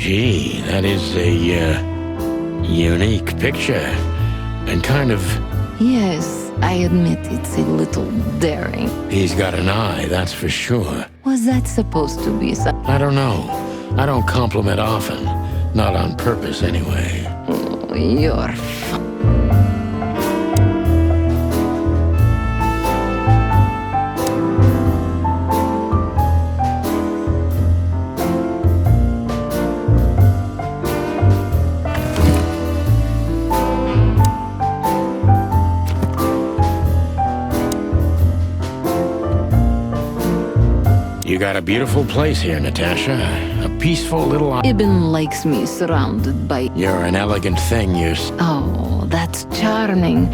Gee, that is a, unique picture. And kind of... Yes, I admit it's a little daring. He's got an eye, that's for sure. Was that supposed to be some... I don't know. I don't compliment often. Not on purpose, anyway. Oh, you're fun. You got a beautiful place here, Natasha. A peaceful little... Ibn likes me surrounded by... You're an elegant thing, Oh, that's charming.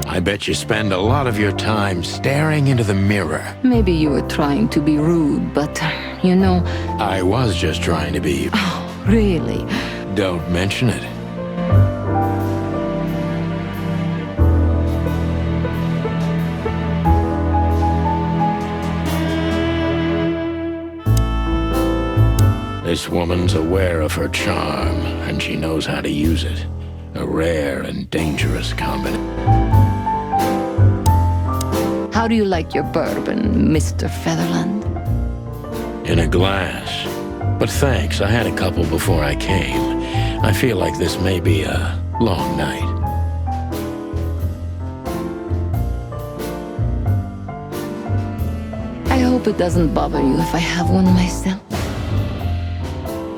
I bet you spend a lot of your time staring into the mirror. Maybe you were trying to be rude, but, you know... I was just trying to be... Oh, really? Don't mention it. This woman's aware of her charm, and she knows how to use it. A rare and dangerous combination. How do you like your bourbon, Mr. Featherland? In a glass. But thanks, I had a couple before I came. I feel like this may be a long night. I hope it doesn't bother you if I have one myself.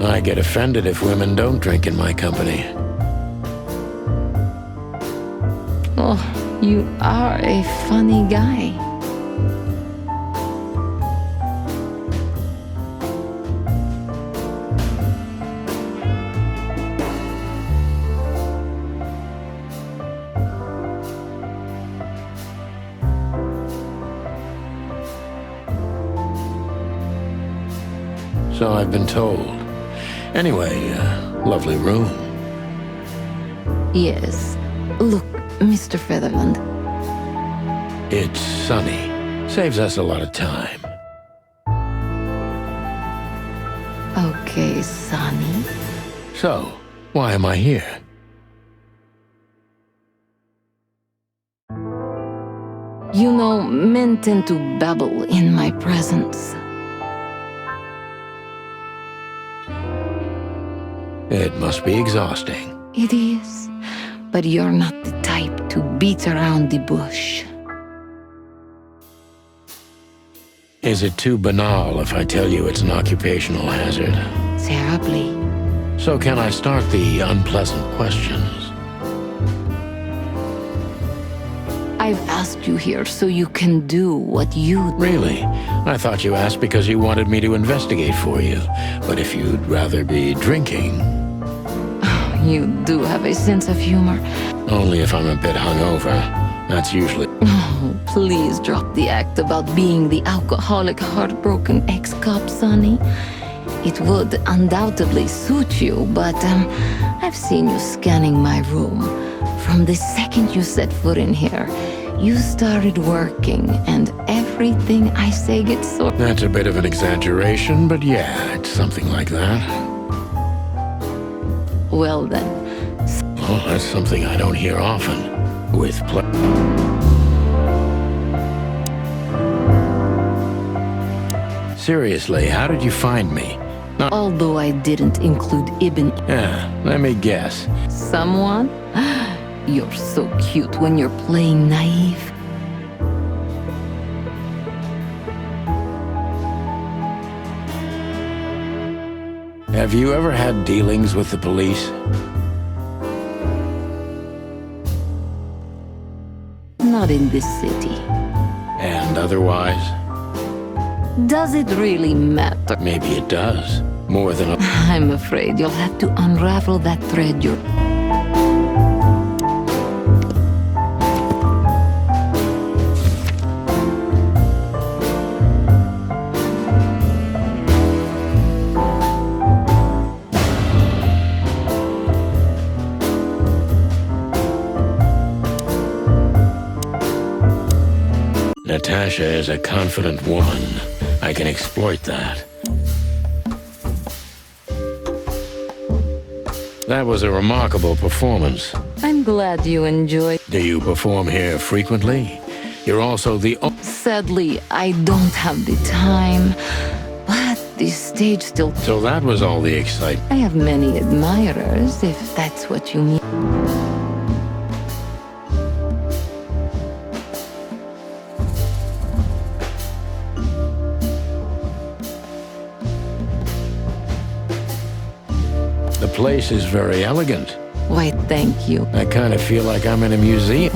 I get offended if women don't drink in my company. Oh, you are a funny guy. So I've been told. Anyway, lovely room. Yes. Look, Mr. Featherland. It's sunny. Saves us a lot of time. Okay, Sonny. So, why am I here? You know, men tend to babble in my presence. It must be exhausting. It is, but you're not the type to beat around the bush. Is it too banal if I tell you it's an occupational hazard? Terribly. So can I start the unpleasant questions? I've asked you here so you can do what you... Really? I thought you asked because you wanted me to investigate for you. But if you'd rather be drinking... You do have a sense of humor. Only if I'm a bit hungover. That's usually... Oh, please drop the act about being the alcoholic, heartbroken ex-cop, Sonny. It would undoubtedly suit you, but I've seen you scanning my room. From the second you set foot in here, you started working, and everything I say gets sort... That's a bit of an exaggeration, but yeah, it's something like that. Well then. Well, that's something I don't hear often. With Seriously, how did you find me? Although I didn't include Ibn... Yeah, let me guess. Someone? You're so cute when you're playing naive. Have you ever had dealings with the police? Not in this city. And otherwise? Does it really matter? Maybe it does. More than a... I'm afraid you'll have to unravel that thread you're... Natasha. Natasha is a confident woman. I can exploit that. That was a remarkable performance. I'm glad you enjoyed. Do you perform here frequently? You're also the Sadly, I don't have the time. But this stage still... So that was all the excitement. I have many admirers, if that's what you mean. The place is very elegant. Why, thank you. I kind of feel like I'm in a museum.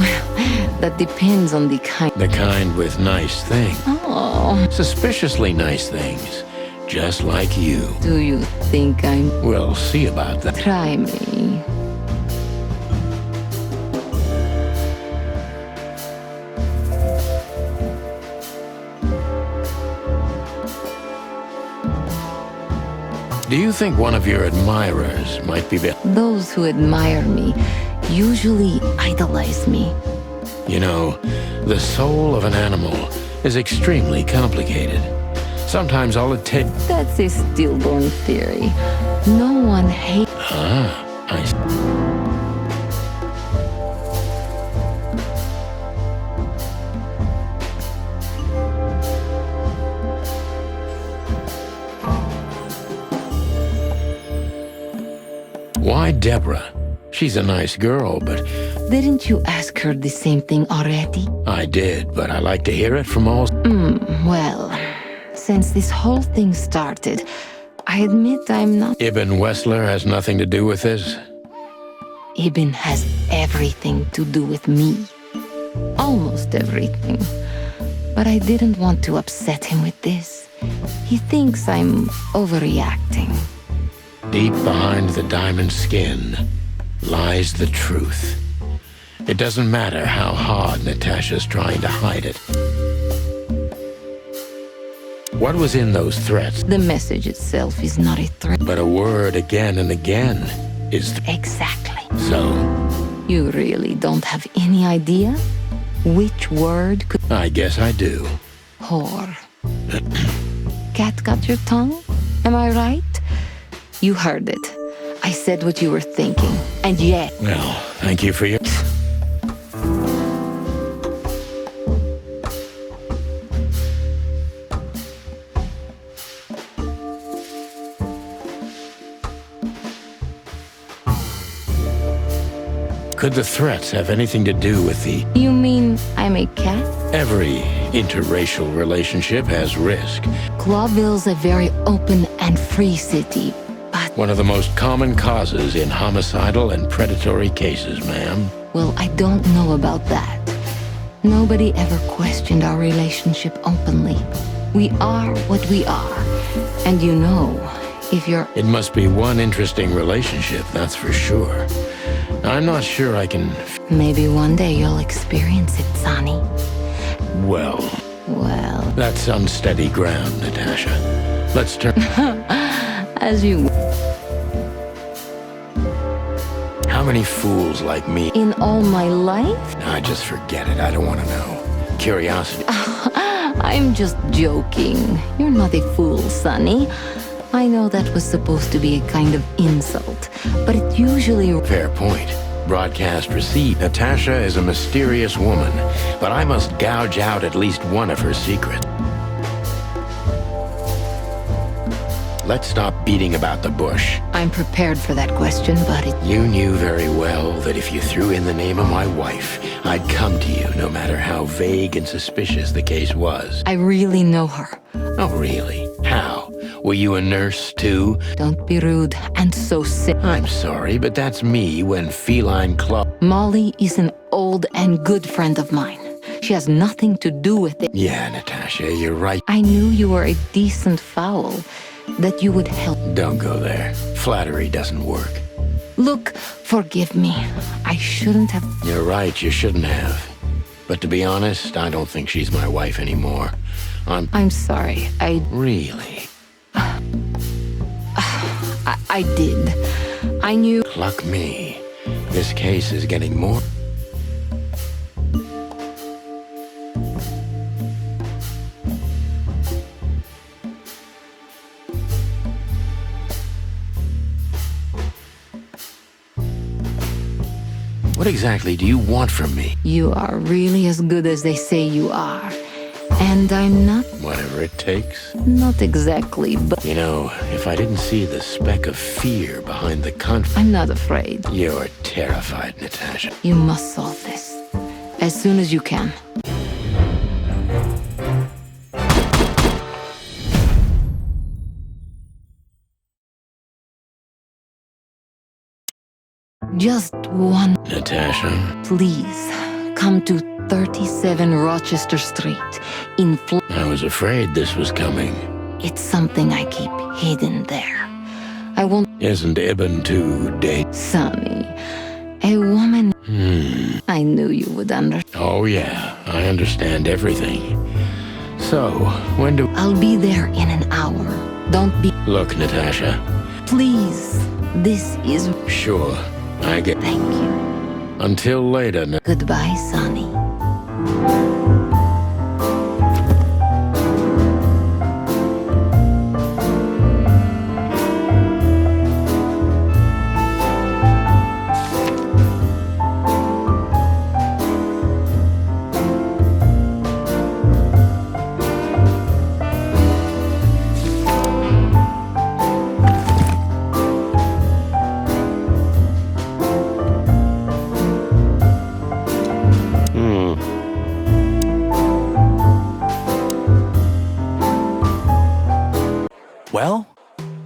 That depends on the kind. The kind with nice things. Oh, Suspiciously nice things. Just like you. do you think I'm... We'll see about that. Try me. Do you think one of your admirers might be... Those who admire me usually idolize me. You know, the soul of an animal is extremely complicated. Sometimes all it takes... That's a stillborn theory. No one hates... I see. Why Deborah? She's a nice girl, but Didn't you ask her the same thing already? I did, but I like to hear it from all... Well, since this whole thing started, I admit I'm not... Ibn Wessler has nothing to do with this? Ibn has everything to do with me. Almost everything. But I didn't want to upset him with this. He thinks I'm overreacting. Deep behind the diamond skin lies the truth. It doesn't matter how hard Natasha's trying to hide it. What was in those threats? The message itself is not a threat. But a word again and again is... Exactly. So, You really don't have any idea? Which word could... I guess I do. Whore. Cat got your tongue? Am I right? You heard it. I said what you were thinking. And yet... Well, thank you for your... Could the threats have anything to do with the... You mean I'm a cat? Every interracial relationship has risk. Clawville's a very open and free city, but... One of the most common causes in homicidal and predatory cases, ma'am. Well, I don't know about that. Nobody ever questioned our relationship openly. We are what we are. And you know, if you're... It must be one interesting relationship, that's for sure. I'm not sure I can... Maybe one day you'll experience it, Sonny. Well, Well, that's unsteady ground, Natasha. Let's turn... as you... How many fools like me... In all my life? I just forget it. I don't want to know. Curiosity. I'm just joking. You're not a fool, Sonny. I know that was supposed to be a kind of insult, but it usually... Fair point. Broadcast received. Natasha is a mysterious woman, but I must gouge out at least one of her secrets. Let's stop beating about the bush. I'm prepared for that question, but it... You knew very well that if you threw in the name of my wife, I'd come to you no matter how vague and suspicious the case was. I really know her. Oh, really? How? Were you a nurse, too? Don't be rude and so sick. I'm sorry, but that's me when feline club... Molly is an old and good friend of mine. She has nothing to do with it. Yeah, Natasha, you're right. I knew you were a decent fowl, that you would help. Don't go there. Flattery doesn't work. Look, forgive me. I shouldn't have... You're right, you shouldn't have. But to be honest, I don't think she's my wife anymore. I'm sorry. Really? I did. I knew... Luck me. This case is getting more... What exactly do you want from me? You are really as good as they say you are. And I'm not... Whatever it takes. Not exactly, but... You know, if I didn't see the speck of fear behind the conflict... I'm not afraid. You're terrified, Natasha. You must solve this. As soon as you can. Just one... Natasha? Please, come to 37 Rochester Street in I was afraid this was coming. It's something I keep hidden there. I won't... Isn't Ibn too date? Sonny, a woman... I knew you would understand. Oh yeah, I understand everything. So, when do... I'll be there in an hour. Don't be... Look, Natasha. Please, this is... Sure, I get... Thank you. Until later, Goodbye, Sonny. Well?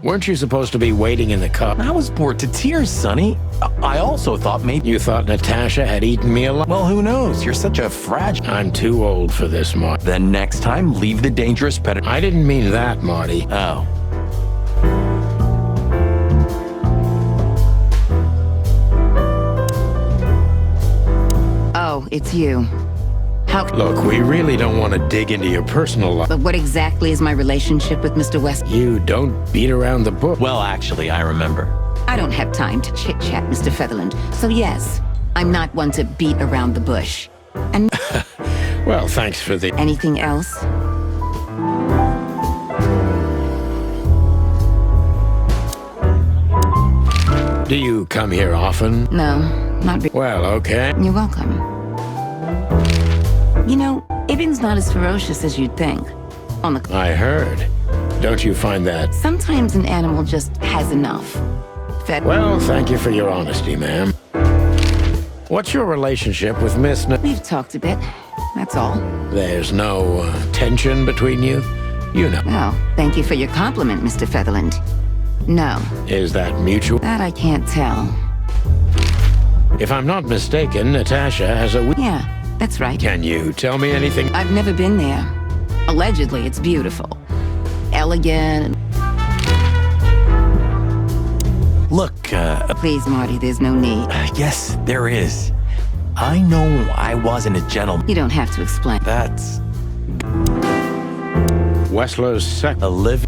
Weren't you supposed to be waiting in the car? I was bored to tears, Sonny. I also thought maybe... You thought Natasha had eaten me alive? Well, who knows? You're such a fragile... I'm too old for this, Marty. Then next time, leave the dangerous pet... I didn't mean that, Marty. Oh. Oh, it's you. How... Look, we really don't want to dig into your personal life. But what exactly is my relationship with Mr. West? You don't beat around the bush. Well, actually, I remember. I don't have time to chit-chat, Mr. Featherland. So yes, I'm not one to beat around the bush. And... Well, thanks for the... Anything else? Do you come here often? No, not really. Well, okay. You're welcome. You know, Ibn's not as ferocious as you'd think. On the... I heard. Don't you find that... Sometimes an animal just has enough. Well, thank you for your honesty, ma'am. What's your relationship with Miss... We've talked a bit, that's all. There's no tension between you? You know. Well, thank you for your compliment, Mr. Featherland. No. Is that mutual? That I can't tell. If I'm not mistaken, Natasha has a... Yeah, that's right. Can you tell me anything? I've never been there. Allegedly, it's beautiful. Elegant. Look, Please, Marty, there's no need. yes, there is. I know I wasn't a gentleman. You don't have to explain. That's... Wessler's sec... a living...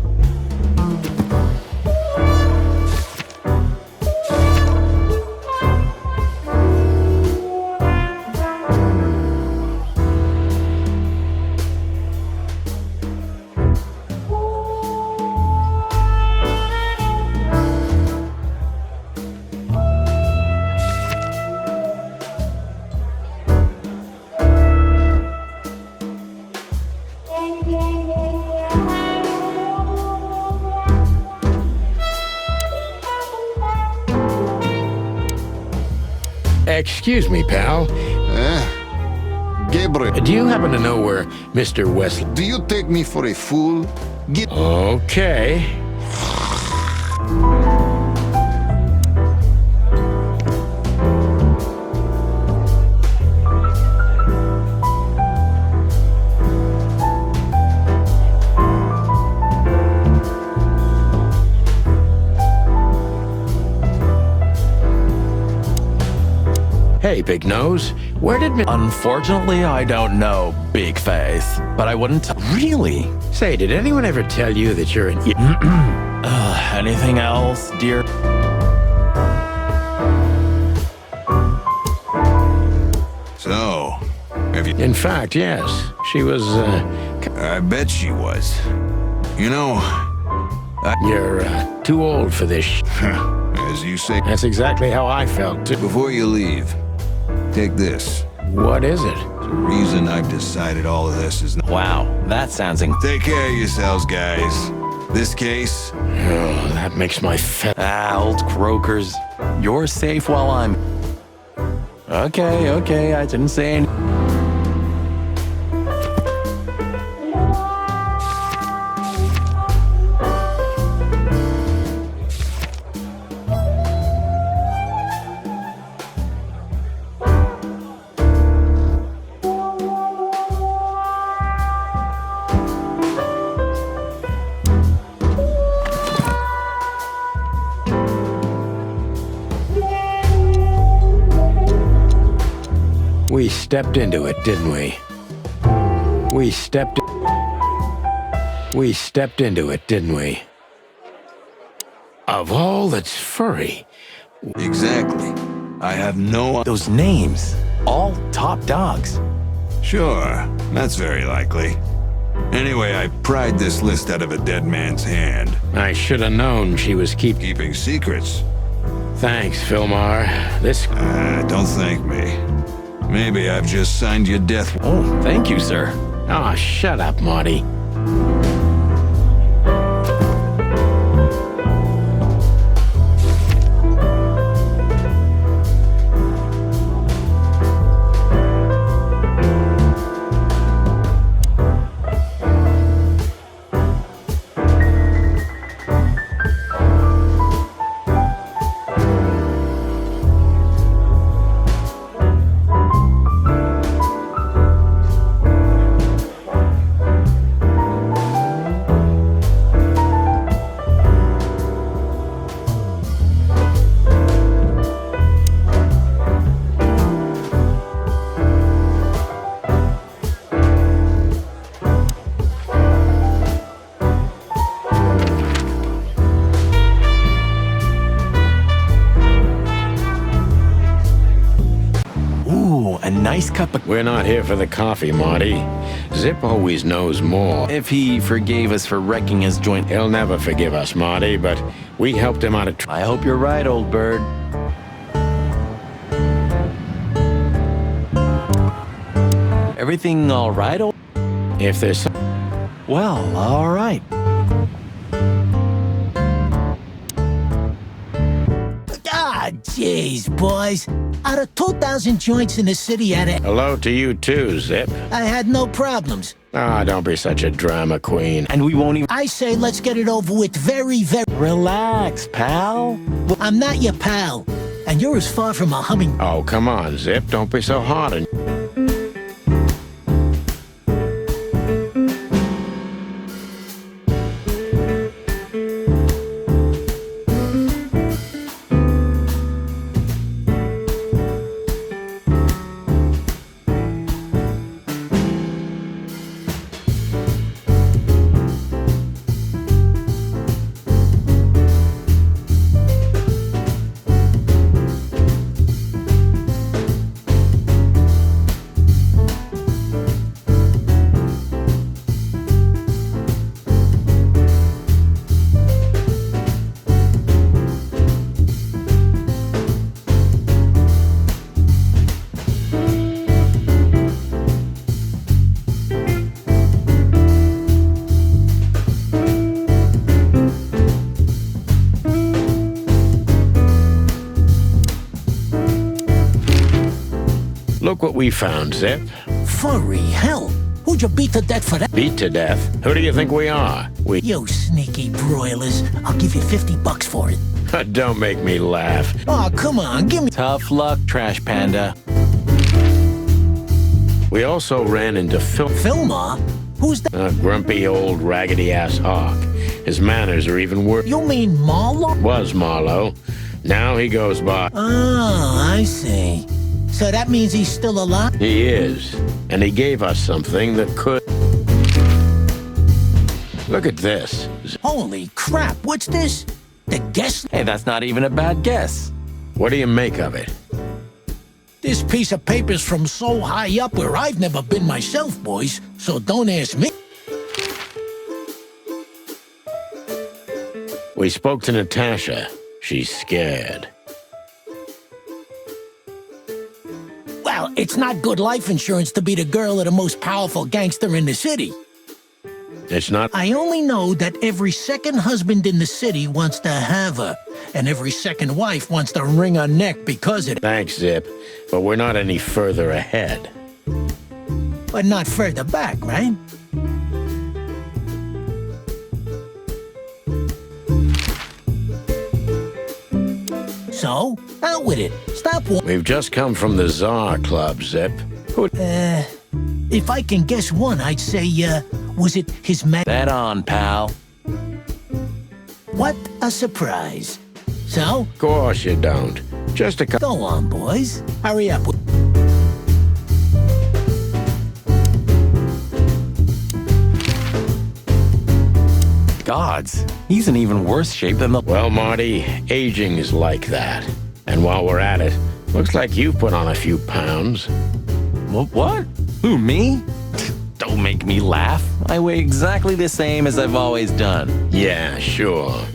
Excuse me, pal. Gabriel, Do you happen to know where Mr. Wesley... do you take me for a fool? Get... Okay. Hey, Big Nose. Where did... Unfortunately, I don't know, Big Face. But I wouldn't... Really? Say, did anyone ever tell you that you're an... Anything else, dear? So, have you... In fact, yes. She was, I bet she was. You know, You're, too old for this as you say, That's exactly how I felt, too. before you leave, Take this. What is it? The reason I've decided all of this is... Wow, that sounds Take care of yourselves, guys. This case... Oh, that makes my old croakers. You're safe while I'm... Okay, I didn't say any... We stepped into it, didn't we? We stepped into it, didn't we? Of all that's furry. Exactly. I have no... Those names, all top dogs. Sure, that's very likely. Anyway, I pried this list out of a dead man's hand. I should have known she was Keeping secrets. Thanks, Filmar. This... Don't thank me. Maybe I've just signed your death... Oh, thank you, sir. Oh, shut up, Marty. Nice cup of... We're not here for the coffee, Marty. Zip always knows more. If he forgave us for wrecking his joint... He'll never forgive us, Marty, but we helped him out of... I hope you're right, old bird. Everything all right, old... If there's... Well, all right. Ah, jeez, boys. Out of 2,000 joints in the city at it, Hello to you too, Zip. I had no problems. Ah, don't be such a drama queen. And we won't even... I say let's get it over with very, very... Relax, pal. I'm not your pal, and you're as far from a humming... Oh, come on, Zip. Don't be so hard on... Look what we found, Zip. Furry hell. Who'd you beat to death for that? Beat to death? Who do you think we are? You sneaky broilers. I'll give you $50 for it. Don't make me laugh. Oh, come on, give me... Tough luck, Trash Panda. We also ran into Filmar? Who's that? A grumpy old raggedy-ass hawk. His manners are even worse. You mean Marlowe? Was Marlowe. Now he goes by. Oh, I see. So that means he's still alive? He is. And he gave us something that could... Look at this. Holy crap, what's this? The guest... Hey, that's not even a bad guess. What do you make of it? This piece of paper's from so high up where I've never been myself, boys, so don't ask me. We spoke to Natasha. She's scared. Well, it's not good life insurance to be the girl of the most powerful gangster in the city. It's not. I only know that every second husband in the city wants to have her, and every second wife wants to wring her neck because of it. Thanks, Zip, but we're not any further ahead. But not further back, right? So, out with it. Stop. We've just come from the Tsar Club, Zip. If I can guess one, I'd say, was it his Bet on, pal. What a surprise. So, Of course you don't. Just a couple. go on, boys. Hurry up. Gods, he's in even worse shape than the... Well, Marty, aging is like that. And while we're at it, looks like you've put on a few pounds. What? Who, me? Don't make me laugh. I weigh exactly the same as I've always done. Yeah, sure.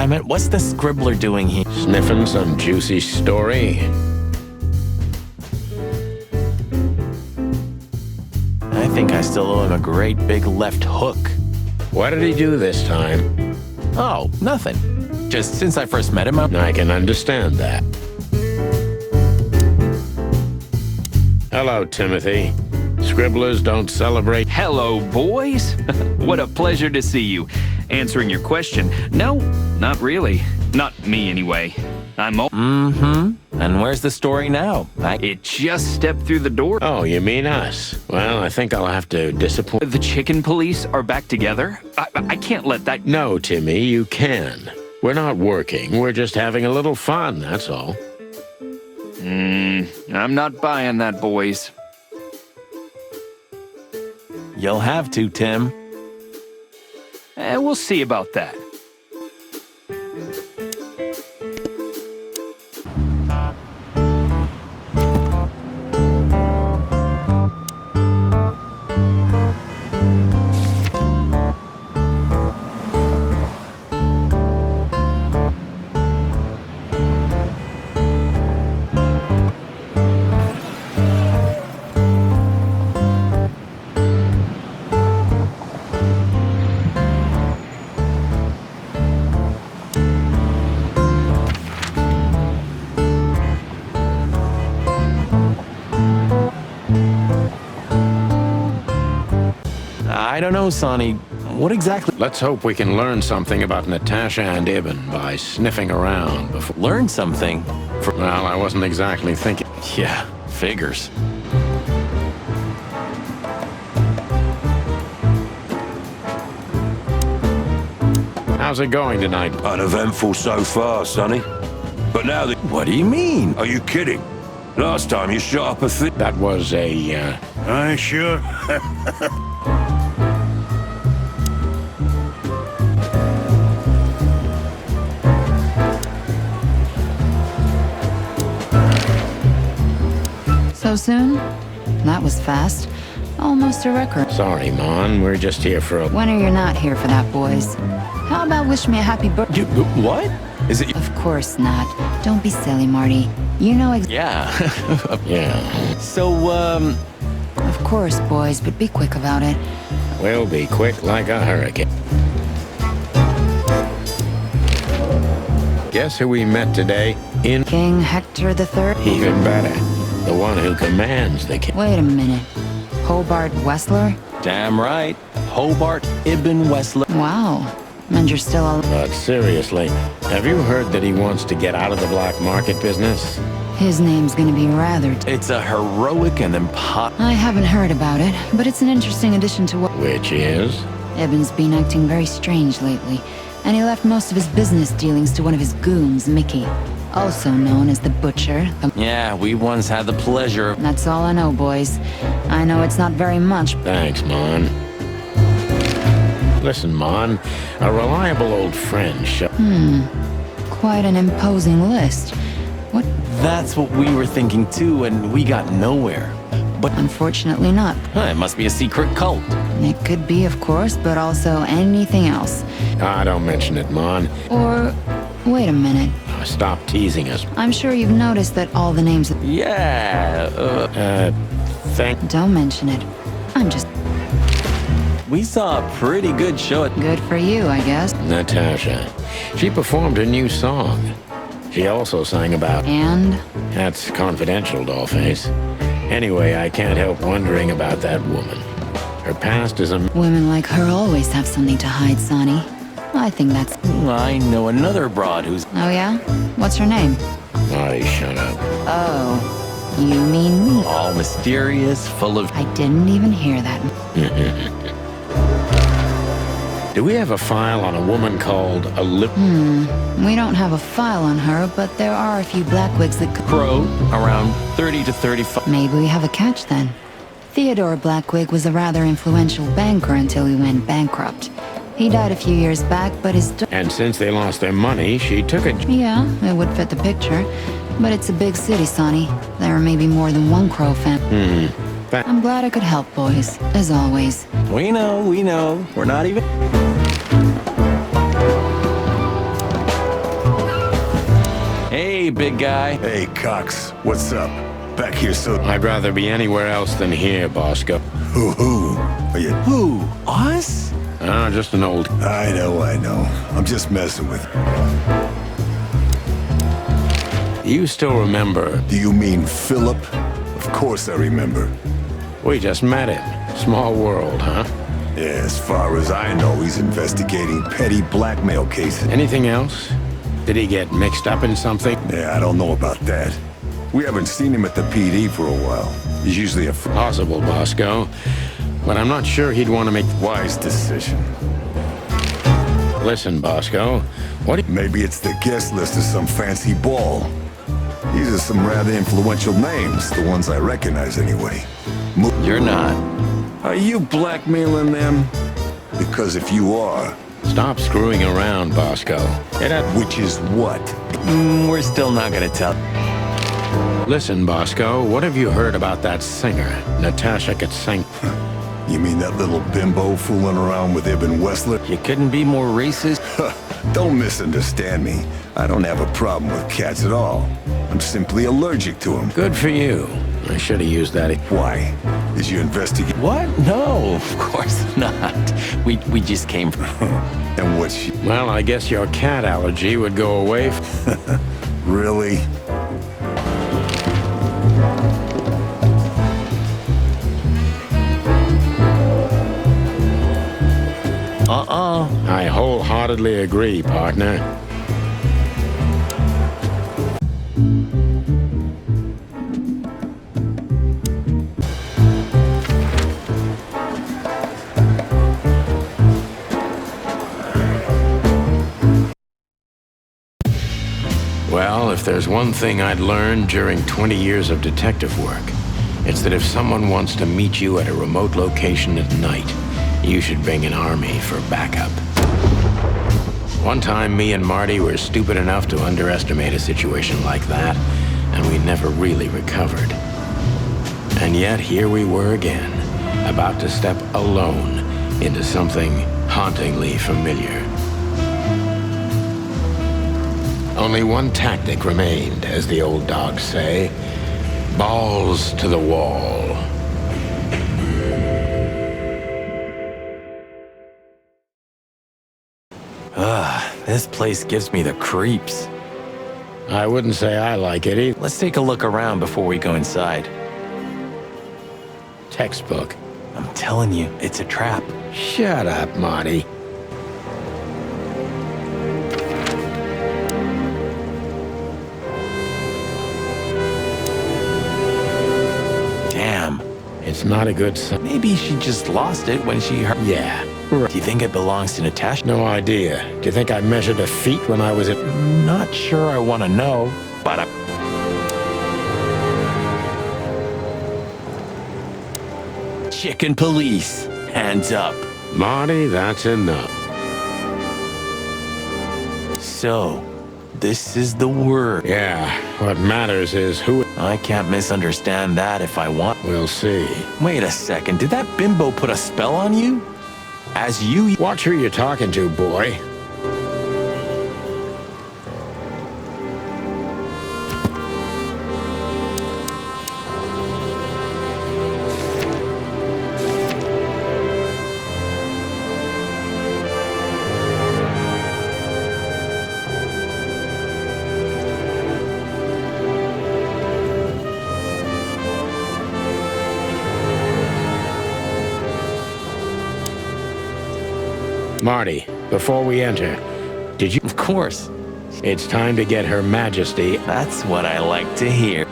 Damn it, what's the scribbler doing here? Sniffing some juicy story? I think I still owe him a great big left hook. What did he do this time? Oh, nothing. Just since I first met him, I can understand that. Hello, Timothy. Scribblers don't celebrate. Hello, boys. What a pleasure to see you. Answering your question, no, not really. Not me, anyway. I'm And where's the story now? It just stepped through the door. Oh, you mean us? Well, I think I'll have to disappoint. The chicken police are back together? I can't let that... No, Timmy, you can. We're not working. We're just having a little fun, that's all. I'm not buying that, boys. You'll have to, Tim. We'll see about that. I don't know, Sonny. What exactly? Let's hope we can learn something about Natasha and Ibn by sniffing around before... Learn something? Well, I wasn't exactly thinking... Yeah, figures. How's it going tonight? Uneventful so far, Sonny. But now the... What do you mean? Are you kidding? Last time you shot up a thing... That was a, I sure? So soon? That was fast. Almost a record. Sorry, Mon. We're just here for a... When are you not here for that, boys? How about wish me a happy birthday? What? Is it... Of course not. Don't be silly, Marty. You know Yeah. Yeah. So, Of course, boys, but be quick about it. We'll be quick like a hurricane. Guess who we met today? In... King Hector III? Even better. The one who commands the king. Wait a minute. Hobart Wessler? damn right. Hobart Ibn Wessler. Wow. And you're still all... But seriously, have you heard that he wants to get out of the black market business? His name's gonna be rather... It's a heroic and I haven't heard about it, but it's an interesting addition to what... Which is? Ibn's been acting very strange lately, and he left most of his business dealings to one of his goons, Mickey. Also known as the Butcher. Yeah, we once had the pleasure of... That's all I know, boys. I know it's not very much. Thanks, Mon. Listen, Mon, a reliable old friend Quite an imposing list. What? That's what we were thinking too, and we got nowhere. But Unfortunately not. it must be a secret cult. It could be, of course, but also anything else. Ah, don't mention it, Mon. Or... wait a minute. Stop teasing us. I'm sure you've noticed that all the names... Yeah, Don't mention it. I'm just... we saw a pretty good show at... good for you, I guess. Natasha. She performed a new song. She also sang about... And? That's confidential, Dollface. Anyway, I can't help wondering about that woman. Her past is a... Women like her always have something to hide, Sonny. I think that's... I know another broad who's... Oh, yeah? What's her name? Marty, shut up. Oh. You mean me? all mysterious, full of... I didn't even hear that. Do we have a file on a woman called a lip... We don't have a file on her, but there are a few blackwigs that could... Crow, around 30 to 35... Maybe we have a catch then. Theodore Blackwig was a rather influential banker until he went bankrupt. He died a few years back, but his... And since they lost their money, she took a... Yeah, it would fit the picture. But it's a big city, Sonny. There may be more than one Crow fan. I'm glad I could help, boys. As always. We know. We're not even... Hey, big guy. Hey, Cox. What's up? Back here so... I'd rather be anywhere else than here, Bosco. Who? Are you... Who? Us? Ah, just an old... I know. I'm just messing with you. You still remember... Do you mean Philip? Of course I remember. We just met him. Small world, huh? Yeah, as far as I know, he's investigating petty blackmail cases. Anything else? Did he get mixed up in something? Yeah, I don't know about that. We haven't seen him at the PD for a while. He's usually a Possible, Bosco. But I'm not sure he'd want to make... wise decision. Listen, Bosco. What... Maybe it's the guest list of some fancy ball. These are some rather influential names, the ones I recognize anyway. You're not. Are you blackmailing them? Because if you are... Stop screwing around, Bosco. Which is what? We're still not gonna tell. Listen, Bosco, what have you heard about that singer, Natasha Katseng? You mean that little bimbo fooling around with Ibn Wessler? You couldn't be more racist. Don't misunderstand me. I don't have a problem with cats at all. I'm simply allergic to them. Good for you. I should have used that. Why? Did you investigate? What? No, of course not. We just came from... And what's... Well, I guess your cat allergy would go away. Really? wholeheartedly agree, partner. Well, if there's one thing I'd learned during 20 years of detective work, it's that if someone wants to meet you at a remote location at night, you should bring an army for backup. One time, me and Marty were stupid enough to underestimate a situation like that, and we never really recovered. And yet, here we were again, about to step alone into something hauntingly familiar. Only one tactic remained, as the old dogs say. Balls to the wall. This place gives me the creeps. I wouldn't say I like it either. Let's take a look around before we go inside. Textbook. I'm telling you, it's a trap. Shut up, Marty. Damn. It's not a good sign. Maybe she just lost it when she heard. Yeah. Do you think it belongs to Natasha? No idea. Do you think I measured her feet when I was at... Not sure I want to know, but Chicken police. Hands up. Marty, that's enough. So, this is the word. Yeah, what matters is who... I can't misunderstand that if I want. We'll see. Wait a second, did that bimbo put a spell on you? As you... Watch who you're talking to, boy. Marty, before we enter, did you... Of course. It's time to get Her Majesty... That's what I like to hear.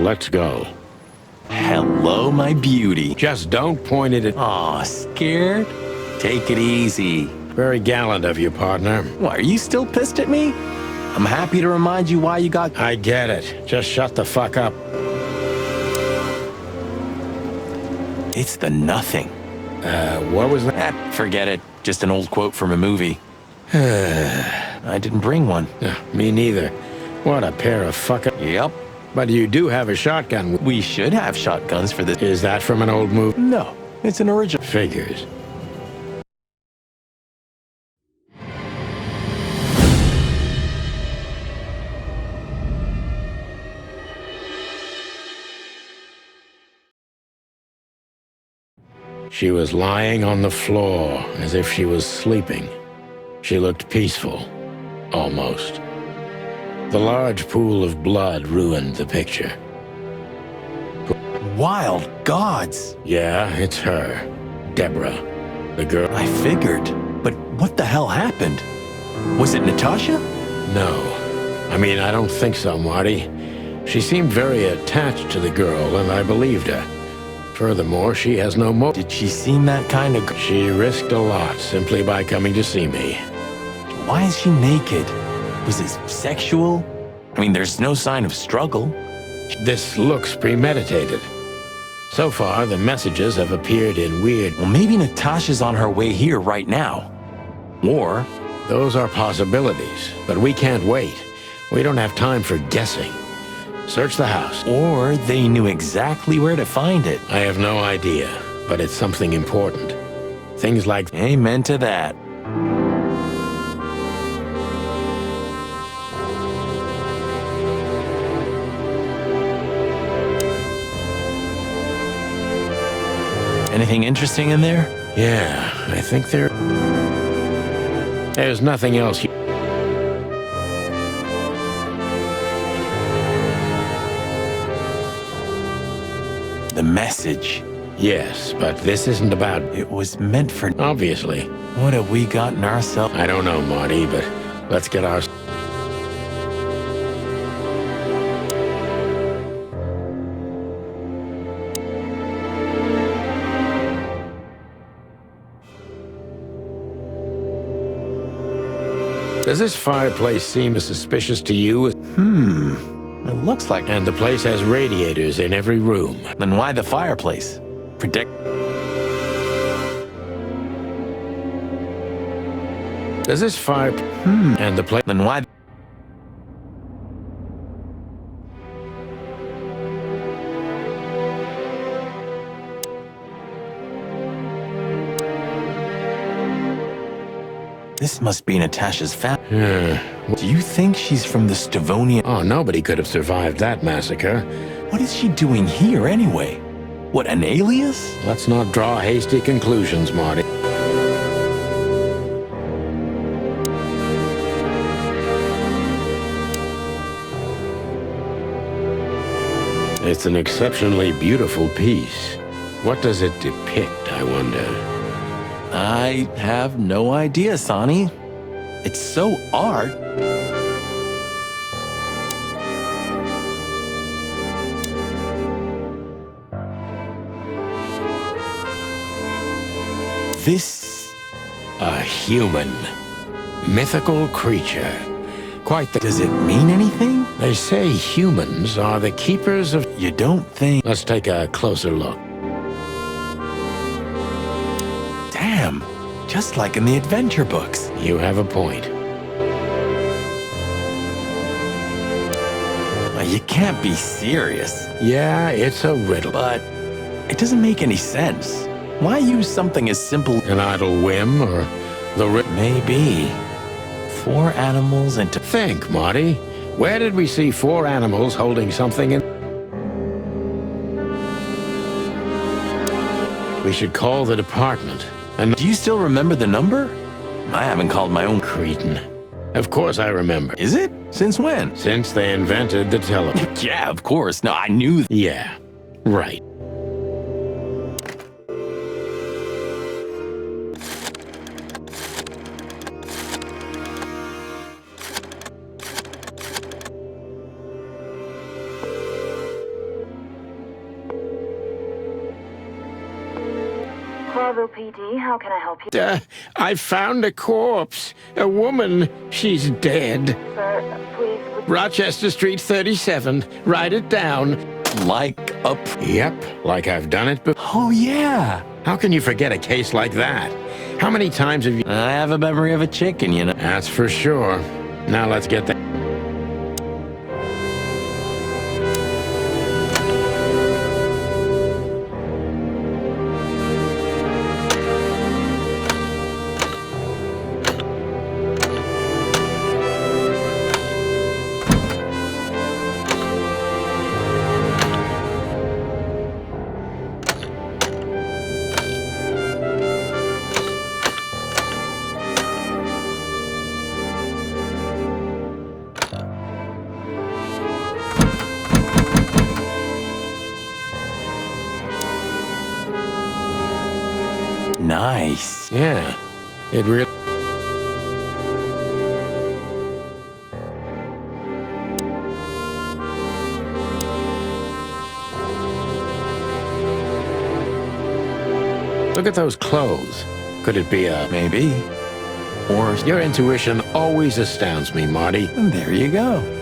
Let's go. Hello, my beauty. Just don't point it at... Aw, scared? Take it easy. Very gallant of you, partner. Why, are you still pissed at me? I'm happy to remind you why you got... I get it. Just shut the fuck up. It's the nothing. What was that? Forget it. Just an old quote from a movie. I didn't bring one. Me neither. What a pair of fucking... Yep. But you do have a shotgun. We should have shotguns for this. Is that from an old movie? No, it's an original. Figures. She was lying on the floor as if she was sleeping. She looked peaceful, almost. The large pool of blood ruined the picture. Wild gods! Yeah, it's her. Deborah. The girl... I figured. But what the hell happened? Was it Natasha? No. I mean, I don't think so, Marty. She seemed very attached to the girl, and I believed her. Furthermore, she has no mo... Did she seem that kind of... She risked a lot simply by coming to see me. Why is she naked? Was it sexual? I mean, there's no sign of struggle. This looks premeditated. So far, the messages have appeared in weird... Well, maybe Natasha's on her way here right now. Or... Those are possibilities, but we can't wait. We don't have time for guessing. Search the house. Or they knew exactly where to find it. I have no idea, but it's something important. Things like... Amen to that. Anything interesting in there? Yeah, I think there's nothing else. message. Yes, but this isn't about... It was meant for... Obviously. What have we gotten ourselves... I don't know, Marty, but let's get our... Does this fireplace seem as suspicious to you? It looks like... And the place has radiators in every room. Then why the fireplace? Protect... Does this fire... And the place... Then why... This must be Natasha's family. Do you think she's from the Stavonian... Oh, nobody could have survived that massacre. What is she doing here anyway? What, an alias? Let's not draw hasty conclusions, Marty. It's an exceptionally beautiful piece. What does it depict, I wonder? I have no idea, Sonny. It's so art. This... A human. Mythical creature. Quite the... Does it mean anything? They say humans are the keepers of... You don't think... Let's take a closer look. Damn, just like in the adventure books. You have a point. You can't be serious. Yeah, it's a riddle. But it doesn't make any sense. Why use something as simple... An idle whim, or the... Maybe. 4 animals and to... Think, Marty. Where did we see 4 animals holding something in... We should call the department. And... Do you still remember the number? I haven't called my own cretin. Of course I remember. Is it? Since when? Since they invented the telephone. Yeah, of course. No, I knew... Yeah, right. Bravo PD, how can I help you? I found a corpse. A woman. She's dead. Sir, please... Rochester Street 37. Write it down. Like a... Yep, like I've done it before. Oh, yeah. How can you forget a case like that? How many times have you... I have a memory of a chicken, you know. That's for sure. Now let's get that. Nice. Yeah, it really... Look at those clothes. Could it be a... Maybe. Or... Your intuition always astounds me, Marty. And there you go.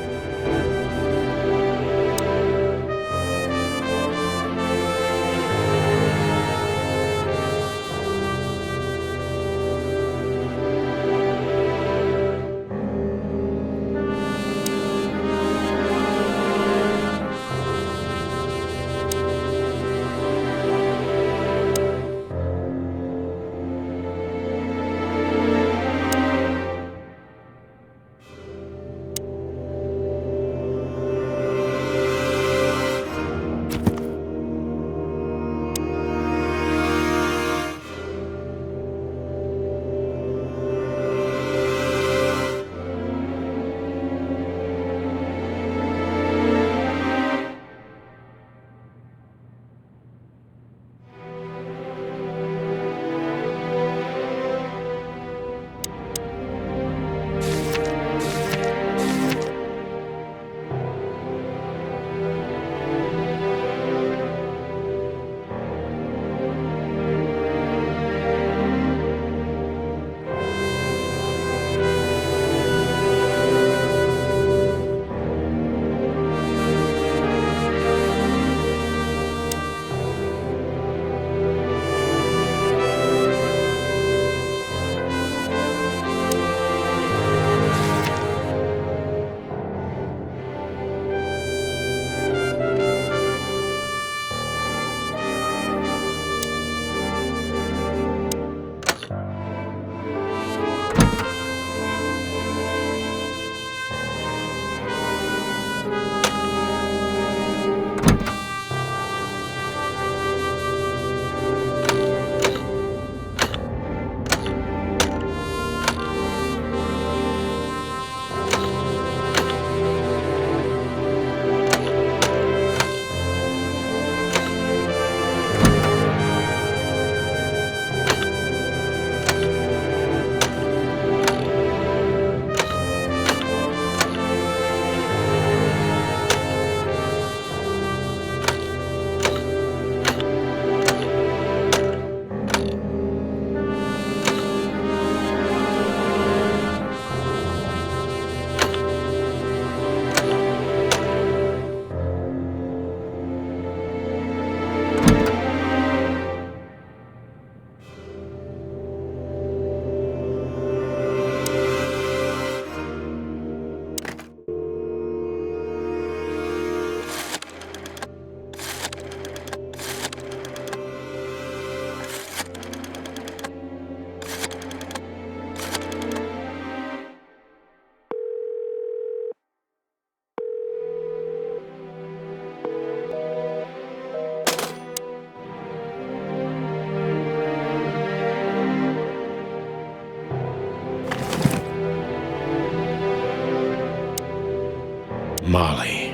Molly,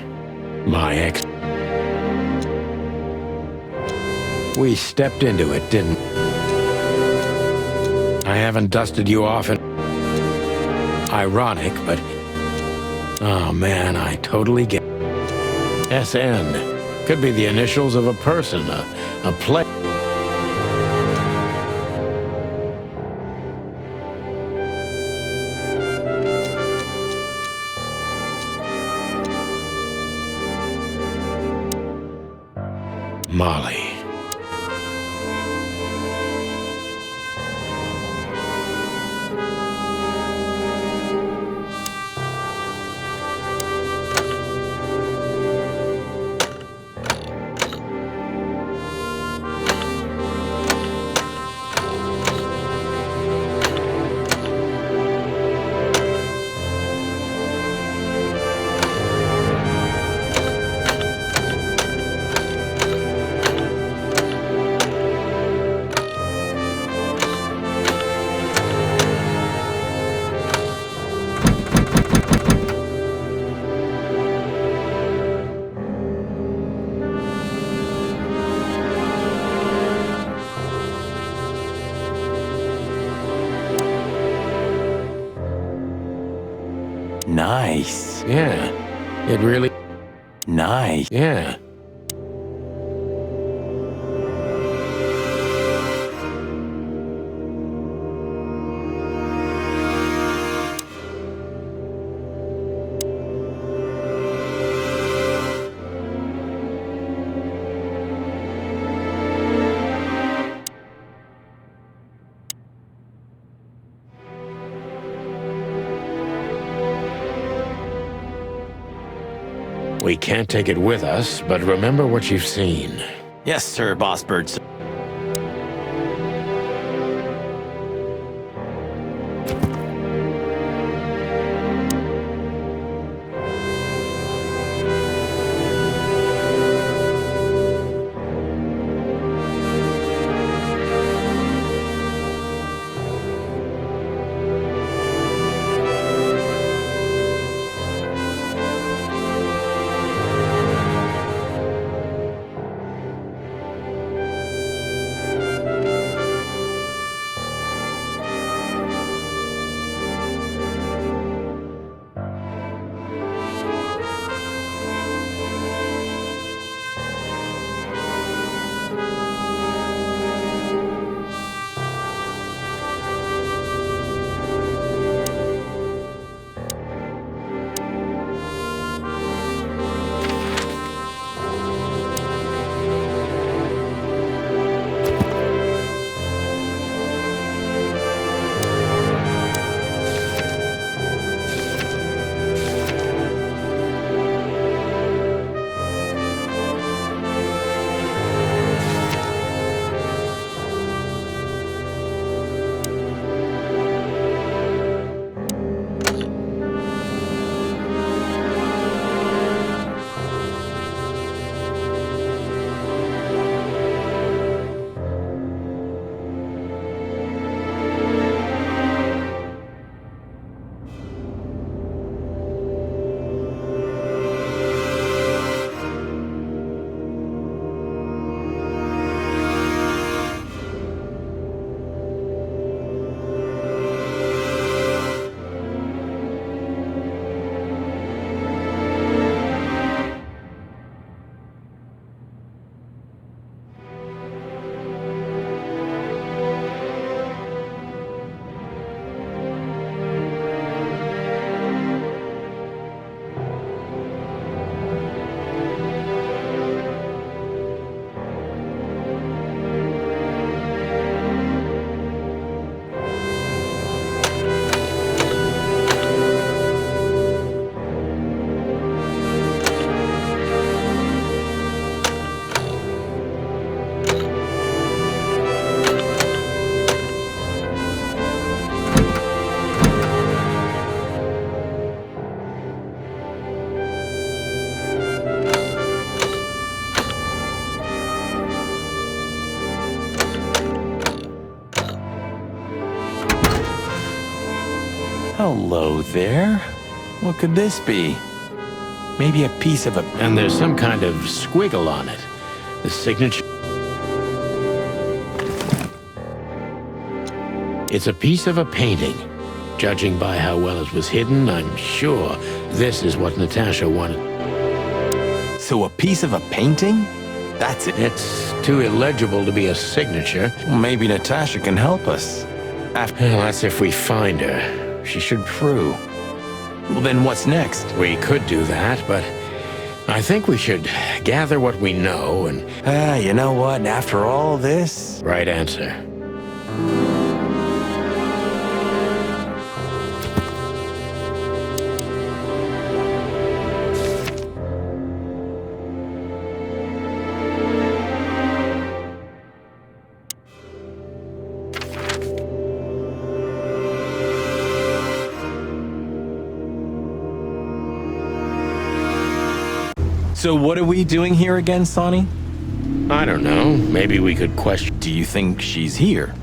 my ex. We stepped into it, didn't we? I haven't dusted you off in... Ironic, but... Oh man, I totally get... SN. Could be the initials of a person, a place. Molly. Nice. Yeah, it really... Nice. Yeah. We can't take it with us, but remember what you've seen. Yes, sir, Boss Bird. Hello there. What could this be? Maybe a piece of a... And there's some kind of squiggle on it. The signature... It's a piece of a painting. Judging by how well it was hidden, I'm sure this is what Natasha wanted. So a piece of a painting? That's it. It's too illegible to be a signature. Well, maybe Natasha can help us. Well, that's if we find her. She should True. Well, then what's next? We could do that, but I think we should gather what we know and... You know what? After all this... Right answer. So what are we doing here again, Sonny? I don't know. Maybe we could question... Do you think she's here?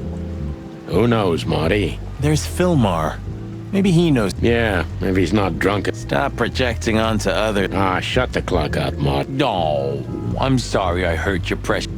Who knows, Marty? There's Philmar. Maybe he knows. Yeah, maybe he's not drunk. Stop projecting onto others. Ah, shut the clock out, Mart. No, I'm sorry I hurt your precious...